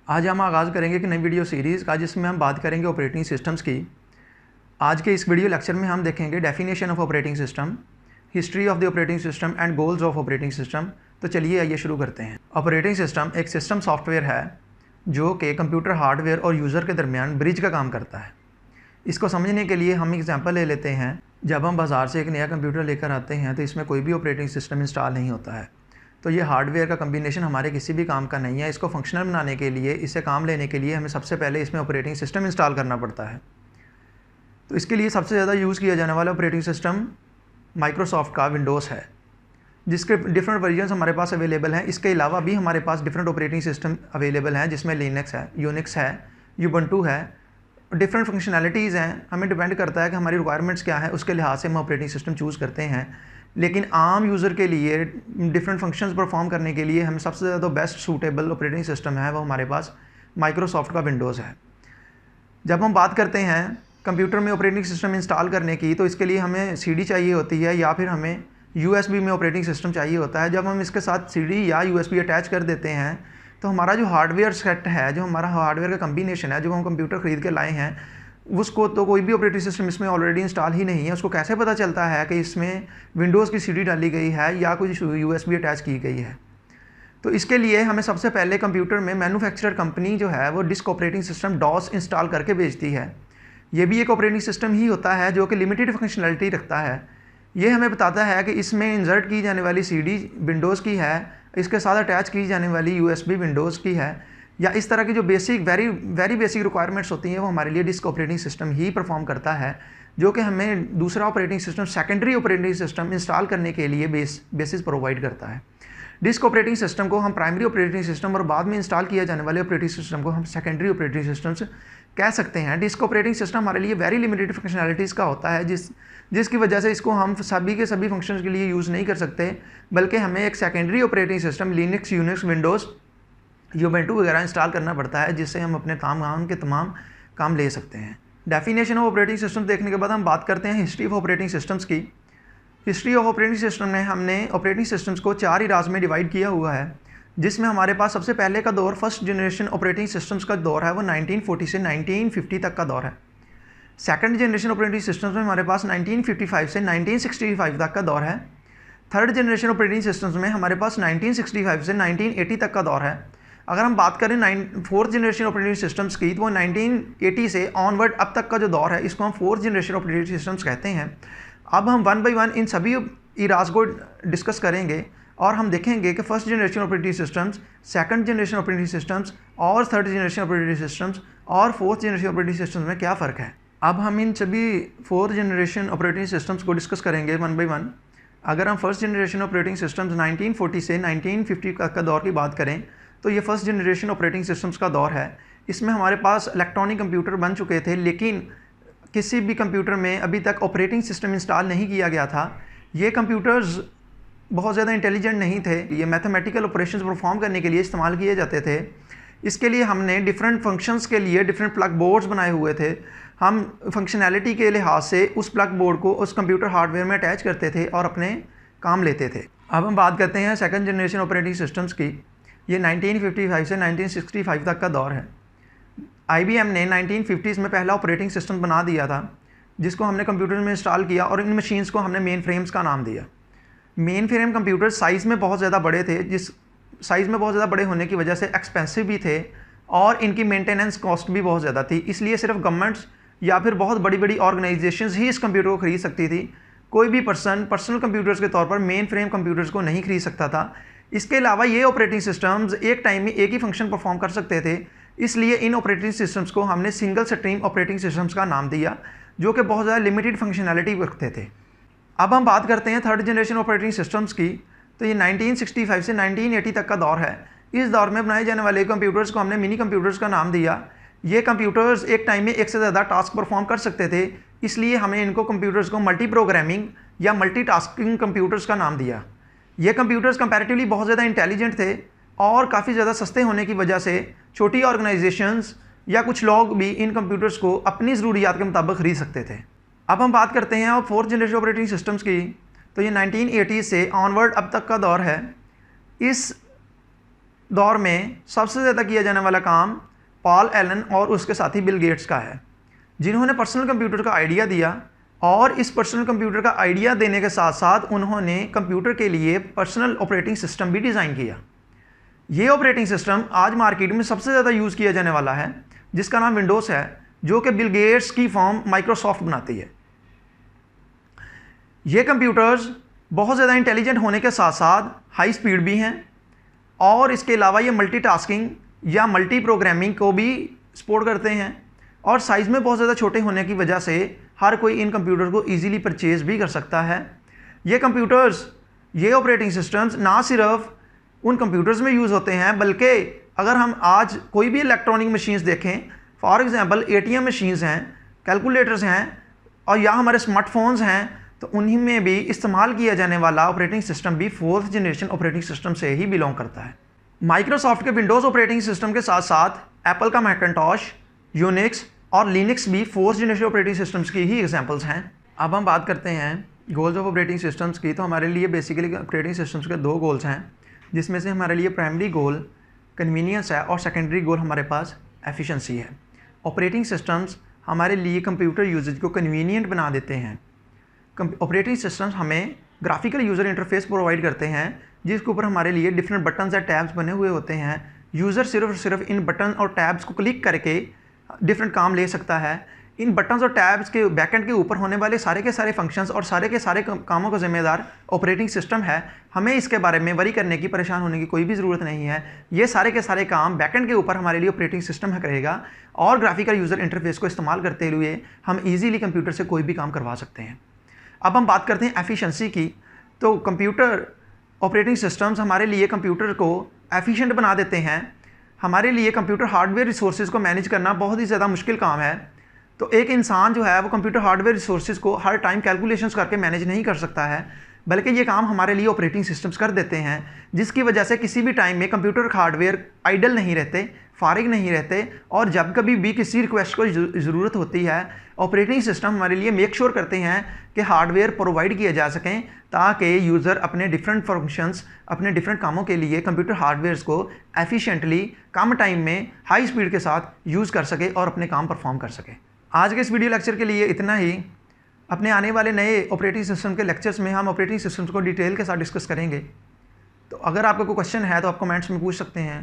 आज हम आगाज़ करेंगे एक नई वीडियो सीरीज़ का जिसमें हम बात करेंगे ऑपरेटिंग सिस्टम्स की। आज के इस वीडियो लेक्चर में हम देखेंगे definition of operating system, history of the operating system and goals of operating system. तो चलिए आइए शुरू करते हैं। ऑपरेटिंग सिस्टम एक सिस्टम सॉफ्टवेयर है जो कि कंप्यूटर हार्डवेयर और यूज़र के दरमियान ब्रिज का काम करता है। इसको समझने के लिए हम एग्जांपल ले लेते हैं। जब हम बाज़ार से एक नया कंप्यूटर लेकर आते हैं तो इसमें कोई भी ऑपरेटिंग सिस्टम इंस्टॉल नहीं होता है। तो ये हार्डवेयर का कम्बिनेशन हमारे किसी भी काम का नहीं है। इसको फंक्शनल बनाने के लिए, इससे काम लेने के लिए हमें सबसे पहले इसमें ऑपरेटिंग सिस्टम इंस्टॉल करना पड़ता है। तो इसके लिए सबसे ज़्यादा यूज़ किया जाने वाला ऑपरेटिंग सिस्टम माइक्रोसॉफ्ट का विंडोज़ है, जिसके डिफरेंट वर्जन्स हमारे पास अवेलेबल हैं। इसके अलावा भी हमारे पास डिफरेंट ऑपरेटिंग सिस्टम अवेलेबल हैं, जिसमें लिनक्स है, यूनिक्स है, यूबंटू है। डिफरेंट फंक्शनैलिटीज़ हैं। हमें डिपेंड करता है कि हमारी रिक्वायरमेंट्स क्या है, उसके लिहाज से हम ऑपरेटिंग सिस्टम चूज़ करते हैं। लेकिन आम यूज़र के लिए डिफरेंट फंक्शंस परफॉर्म करने के लिए हमें सबसे ज़्यादा बेस्ट सूटेबल ऑपरेटिंग सिस्टम है वो हमारे पास माइक्रोसॉफ्ट का विंडोज़ है। जब हम बात करते हैं कंप्यूटर में ऑपरेटिंग सिस्टम इंस्टॉल करने की, तो इसके लिए हमें सीडी चाहिए होती है या फिर हमें यूएसबी में ऑपरेटिंग सिस्टम चाहिए होता है। जब हम इसके साथ सीडी या यूएसबी अटैच कर देते हैं तो हमारा जो हार्डवेयर सेट है, जो हमारा हार्डवेयर का कम्बिनेशन है, जो हम कंप्यूटर ख़रीद के लाए हैं, उसको तो कोई भी ऑपरेटिंग सिस्टम इसमें ऑलरेडी इंस्टॉल ही नहीं है। उसको कैसे पता चलता है कि इसमें विंडोज़ की सीडी डाली गई है या कुछ यूएसबी अटैच की गई है? तो इसके लिए हमें सबसे पहले कंप्यूटर में मैन्युफैक्चरर कंपनी जो है वो disk operating system DOS install करके भेजती है। ये भी एक ऑपरेटिंग सिस्टम ही होता है जो कि लिमिटेड फंक्शनैलिटी रखता है। ये हमें बताता है कि इसमें इंसर्ट की जाने वाली सीडी विंडोज़ की है, इसके साथ अटैच की जाने वाली यूएसबी विंडोज़ की है, या इस तरह की जो बेसिक वेरी बेसिक रिक्वायरमेंट्स होती हैं वो हमारे लिए डिस्क ऑपरेटिंग सिस्टम ही परफॉर्म करता है, जो कि हमें दूसरा operating system, secondary operating system install करने के लिए बेसिस प्रोवाइड करता है। डिस्क ऑपरेटिंग सिस्टम को हम प्राइमरी ऑपरेटिंग सिस्टम और बाद में इंस्टॉल किया जाने वाले ऑपरेटिंग सिस्टम को हम सेकेंडरी ऑपरेटिंग सिस्टम्स कह सकते हैं। डिस्क ऑपरेटिंग सिस्टम हमारे लिए वेरी लिमिटेड फंक्शनैलिटीज़ का होता है, जिसकी वजह से इसको हम सभी के सभी फंक्शंस के लिए यूज़ नहीं कर सकते, बल्कि हमें एक secondary operating system Linux, Unix, Windows, Ubuntu वगैरह इंस्टॉल करना पड़ता है, जिससे हम अपने तमाम के तमाम काम ले सकते हैं। डेफिनेशन ऑफ ऑपरेटिंग सिस्टम देखने के बाद हम बात करते हैं हिस्ट्री ऑफ ऑपरेटिंग सिस्टम्स की। हिस्ट्री ऑफ ऑपरेटिंग सिस्टम में हमने ऑपरेटिंग सिस्टम्स को 4 इराज में डिवाइड किया हुआ है, जिसमें हमारे पास सबसे पहले का दौर फर्स्ट जनरेशन ऑपरेटिंग सिस्टम्स का दौर है, वो 1940 से 1950 तक का दौर है। सेकंड जनरेशन ऑपरेटिंग सिस्टम्स में हमारे पास 1955 से 1965 तक का दौर है। थर्ड जनरेशन ऑपरेटिंग सिस्टम्स में हमारे पास 1965 से 1980 तक का दौर है। अगर हम बात करें फोर्थ जनरेशन ऑपरेटिंग सिस्टम्स की, तो वो 1980 से ऑनवर्ड अब तक का जो दौर है, इसको हम फोर्थ जनरेशन ऑपरेटिंग सिस्टम्स कहते हैं। अब हम वन बाई वन इन सभी इराज को डिस्कस करेंगे और हम देखेंगे कि first generation operating systems, second generation operating systems और थर्ड जनरेशन ऑपरेटिंग सिस्टम्स और फोर्थ जनरेशन ऑपरेटिंग सिस्टम्स में क्या फ़र्क है। अब हम इन सभी फोर्थ जनरेशन ऑपरेटिंग सिस्टम्स को डिस्कस करेंगे वन बाई वन। अगर हम फर्स्ट जनरेशन ऑपरेटिंग सिस्टम्स 1940 से 1950 का दौर की बात करें, तो ये फर्स्ट जनरेशन ऑपरेटिंग सिस्टम्स का दौर है। इसमें हमारे पास इलेक्ट्रॉनिक कंप्यूटर बन चुके थे, लेकिन किसी भी कंप्यूटर में अभी तक ऑपरेटिंग सिस्टम इंस्टॉल नहीं किया गया था। ये कंप्यूटर्स बहुत ज़्यादा इंटेलिजेंट नहीं थे, ये मैथमेटिकल ऑपरेशंस परफॉर्म करने के लिए इस्तेमाल किए जाते थे। इसके लिए हमने डिफरेंट फंक्शंस के लिए डिफरेंट प्लग बोर्ड्स बनाए हुए थे। हम फंक्शनैलिटी के लिहाज से उस प्लग बोर्ड को उस कंप्यूटर हार्डवेयर में अटैच करते थे और अपने काम लेते थे। अब हम बात करते हैं सेकंड जनरेशन ऑपरेटिंग सिस्टम्स की। ये 1955 से 1965 तक का दौर है। IBM ने 1950s में पहला ऑपरेटिंग सिस्टम बना दिया था, जिसको हमने कंप्यूटर में इंस्टॉल किया और इन मशीन्स को हमने मेन फ्रेम्स का नाम दिया। मेन फ्रेम कंप्यूटर साइज़ में बहुत ज़्यादा बड़े थे, जिस साइज़ में बहुत ज़्यादा बड़े होने की वजह से एक्सपेंसिव भी थे और इनकी मेंटेनेंस कॉस्ट भी बहुत ज़्यादा थी। इसलिए सिर्फ गवर्नमेंट्स या फिर बहुत बड़ी बड़ी ऑर्गेनाइजेशंस ही इस कंप्यूटर को खरीद सकती थी। कोई भी पर्सनल कंप्यूटर्स के तौर पर मेन फ्रेम कंप्यूटर्स को नहीं खरीद सकता था। इसके अलावा ये ऑपरेटिंग सिस्टम्स एक टाइम में एक ही फंक्शन परफॉर्म कर सकते थे, इसलिए इन ऑपरेटिंग सिस्टम्स को हमने सिंगल स्ट्रीम ऑपरेटिंग सिस्टम्स का नाम दिया, जो कि बहुत ज़्यादा लिमिटेड फंक्शनैलिटी रखते थे। अब हम बात करते हैं थर्ड जनरेशन ऑपरेटिंग सिस्टम्स की। तो ये 1965 से 1980 तक का दौर है। इस दौर में बनाए जाने वाले कंप्यूटर्स को हमने मिनी कंप्यूटर्स का नाम दिया। ये कंप्यूटर्स एक टाइम में एक से ज़्यादा टास्क परफॉर्म कर सकते थे, इसलिए हमने इनको कंप्यूटर्स को मल्टी प्रोग्रामिंग या मल्टीटास्किंग कंप्यूटर्स का नाम दिया। ये कंप्यूटर्स कंपैरेटिवली बहुत ज़्यादा इंटेलिजेंट थे और काफ़ी ज़्यादा सस्ते होने की वजह से छोटी ऑर्गेनाइजेशंस या कुछ लोग भी इन कंप्यूटर्स को अपनी ज़रूरियात के मुताबिक खरीद सकते थे। अब हम बात करते हैं और फोर्थ जनरेशन ऑपरेटिंग सिस्टम्स की। तो ये 1980 से ऑनवर्ड अब तक का दौर है। इस दौर में सबसे ज़्यादा किया जाने वाला काम पॉल एलन और उसके साथी बिल गेट्स का है, जिन्होंने पर्सनल कंप्यूटर का आइडिया दिया और इस पर्सनल कंप्यूटर का आइडिया देने के साथ साथ उन्होंने कंप्यूटर के लिए पर्सनल ऑपरेटिंग सिस्टम भी डिज़ाइन किया। ये ऑपरेटिंग सिस्टम आज मार्केट में सबसे ज़्यादा यूज़ किया जाने वाला है, जिसका नाम विंडोज़ है, जो कि बिल गेट्स की फर्म माइक्रोसॉफ्ट बनाती है। ये कंप्यूटर्स बहुत ज़्यादा इंटेलिजेंट होने के साथ साथ हाई स्पीड भी हैं और इसके अलावा ये मल्टीटास्किंग या मल्टी प्रोग्रामिंग को भी सपोर्ट करते हैं और साइज़ में बहुत ज़्यादा छोटे होने की वजह से हर कोई इन कंप्यूटर को ईजीली परचेज भी कर सकता है। ये कंप्यूटर्स, ये ऑपरेटिंग सिस्टम्स ना सिर्फ उन कंप्यूटर्स में यूज़ होते हैं, बल्कि अगर हम आज कोई भी इलेक्ट्रॉनिक मशीन्स देखें, फॉर एग्जांपल ATM मशीन्स हैं, कैलकुलेटर्स हैं और या हमारे स्मार्टफोन्स हैं, तो उन्हीं में भी इस्तेमाल किया जाने वाला ऑपरेटिंग सिस्टम भी 4th जनरेशन ऑपरेटिंग सिस्टम से ही बिलोंग करता है। माइक्रोसॉफ्ट के विंडोज़ ऑपरेटिंग सिस्टम के साथ साथ एप्पल का मैकिन्टॉश, यूनिक्स और लिनक्स भी 4th जनरेशन ऑपरेटिंग सिस्टम्स की ही एग्जांपल्स हैं। अब हम बात करते हैं गोल्स ऑफ ऑपरेटिंग सिस्टम्स की। तो हमारे लिए बेसिकली ऑपरेटिंग सिस्टम्स के 2 गोल्स हैं, जिसमें से हमारे लिए प्राइमरी गोल कन्वीनियंस है और सेकेंडरी गोल हमारे पास एफिशिएंसी है। ऑपरेटिंग सिस्टम्स हमारे लिए कंप्यूटर यूजेज को कन्वीनियंट बना देते हैं। ऑपरेटिंग सिस्टम्स हमें ग्राफिकल यूज़र इंटरफेस प्रोवाइड करते हैं, जिसके ऊपर हमारे लिए डिफरेंट बटन्स या टैब्स बने हुए होते हैं। यूज़र सिर्फ इन बटन और टैब्स को क्लिक करके डिफरेंट काम ले सकता है। इन बटन्स और टैब्स के बैकएंड के ऊपर होने वाले सारे के सारे फंक्शंस और सारे के सारे कामों का जिम्मेदार ऑपरेटिंग सिस्टम है। हमें इसके बारे में वरी करने की, परेशान होने की कोई भी ज़रूरत नहीं है। ये सारे के सारे काम बैकएंड के ऊपर हमारे लिए ऑपरेटिंग सिस्टम करेगा और ग्राफिकल यूज़र इंटरफेस को इस्तेमाल करते हुए हम ईजीली कंप्यूटर से कोई भी काम करवा सकते हैं। अब हम बात करते हैं एफिशिएंसी की। तो कंप्यूटर ऑपरेटिंग सिस्टम्स हमारे लिए कंप्यूटर को एफिशिएंट बना देते हैं। हमारे लिए कंप्यूटर हार्डवेयर रिसोर्सेज को मैनेज करना बहुत ही ज़्यादा मुश्किल काम है। तो एक इंसान जो है वो कंप्यूटर हार्डवेयर रिसोर्सेज को हर टाइम कैलकुलेशंस करके मैनेज नहीं कर सकता है, बल्कि ये काम हमारे लिए ऑपरेटिंग सिस्टम्स कर देते हैं, जिसकी वजह से किसी भी टाइम में कंप्यूटर हार्डवेयर आइडल नहीं रहते, फारिग नहीं रहते और जब कभी भी किसी रिक्वेस्ट को ज़रूरत होती है, ऑपरेटिंग सिस्टम हमारे लिए मेक श्योर करते हैं कि हार्डवेयर प्रोवाइड किए जा सकें, ताकि यूज़र अपने डिफरेंट फंक्शंस, अपने डिफरेंट कामों के लिए कंप्यूटर हार्डवेयर्स को एफिशिएंटली कम टाइम में हाई स्पीड के साथ यूज़ कर सके और अपने काम परफॉर्म कर सके। आज के इस वीडियो लेक्चर के लिए इतना ही। अपने आने वाले नए ऑपरेटिंग सिस्टम के लेक्चर्स में हम ऑपरेटिंग सिस्टम्स को डिटेल के साथ डिस्कस करेंगे। तो अगर आपका कोई क्वेश्चन है तो आप कमेंट्स में पूछ सकते हैं।